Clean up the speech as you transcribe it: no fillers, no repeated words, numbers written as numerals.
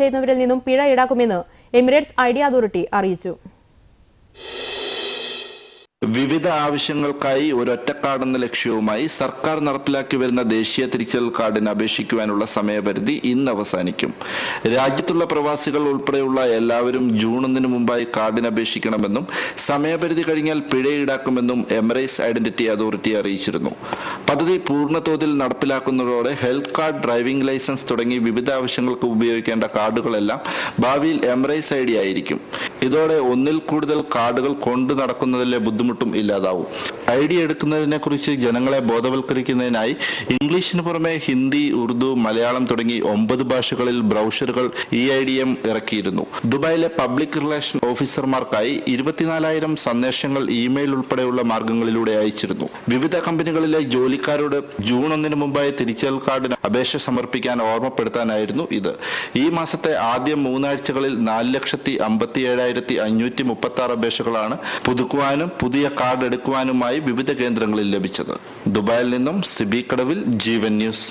ചെയ്യുന്നവരിൽ നിന്നും പിഴ ഈടാക്കുമെന്ന് Emirates ID authority അറിയിച്ചു. വിവിധ ആവശ്യങ്ങൾക്കായി ഒരൊറ്റ കാർഡെന്ന ലക്ഷ്യവുമായി സർക്കാർ നടപ്പിലാക്കി വരുന്ന ദേശീയ തിരിച്ചറിയൽ കാർഡിന് അപേക്ഷിക്കുവാനുള്ള സമയപരിധി ഇന്ന് അവസാനിക്കും. രാജ്യത്തുള്ള പ്രവാസികൾ ഉൾപ്പെടെയുള്ള എല്ലാവരും ജൂൺ 1 മുമ്പായി കാർഡിന് അപേക്ഷിക്കണമെന്നും സമയപരിധി കഴിഞ്ഞാൽ പിഴ ഈടാക്കുമെന്നും എമിറേറ്റ്സ് ഐഡന്റിറ്റി അതോറിറ്റി അറിയിച്ചിരുന്നു. പദ്ധതി പൂർണ്ണതോതിൽ നടപ്പിലാക്കുന്നതോടെ ഹെൽത്ത് കാർഡ്, ഡ്രൈവിംഗ് ലൈസൻസ് തുടങ്ങി വിവിധ ആവശ്യങ്ങൾക്ക് ഉപയോഗിക്കേണ്ട കാർഡുകളെല്ലാം ഭാവിയിൽ എമിറേറ്റ്സ് ഐഡി ആയിരിക്കും. ഇതോടെ ഒന്നിൽ കൂടുതൽ കാർഡുകൾ കൊണ്ടു നടക്കുന്നതിലെ ബുദ്ധിമുട്ടും ഇല്ലാതാവും. ഐഡി എടുക്കുന്നതിനെ കുറിച്ച് ജനങ്ങളെ ബോധവൽക്കരിക്കുന്നതിനായി ഇംഗ്ലീഷിന് പുറമെ ഹിന്ദി, ഉറുദു, മലയാളം തുടങ്ങി 9 ഭാഷകളിൽ ബ്രൗഷറുകൾ EIDM ഇറക്കിയിരുന്നു. ദുബായിലെ പബ്ലിക് റിലേഷൻ ഓഫീസർമാർക്കായി 24,000 സന്ദേശങ്ങൾ ഇമെയിൽ ഉൾപ്പെടെയുള്ള മാർഗങ്ങളിലൂടെ അയച്ചിരുന്നു. വിവിധ കമ്പനികളിലെ ജോലിക്കാരോട് ജൂൺ 1 മുമ്പായി തിരിച്ചറിയൽ കാർഡിന് അപേക്ഷ സമർപ്പിക്കാൻ ഓർമ്മപ്പെടുത്താനായിരുന്നു ഇത്. ഈ മാസത്തെ ആദ്യ 3 ആഴ്ചകളിൽ 4,57,536 അപേക്ഷകളാണ് പുതുക്കുവാനും പുതിയ കാർഡ് എടുക്കുവാനുമായി വിവിധ കേന്ദ്രങ്ങളിൽ ലഭിച്ചത്. ദുബായിൽ നിന്നും സിബി കടവിൽ, ജീവൻ ന്യൂസ്.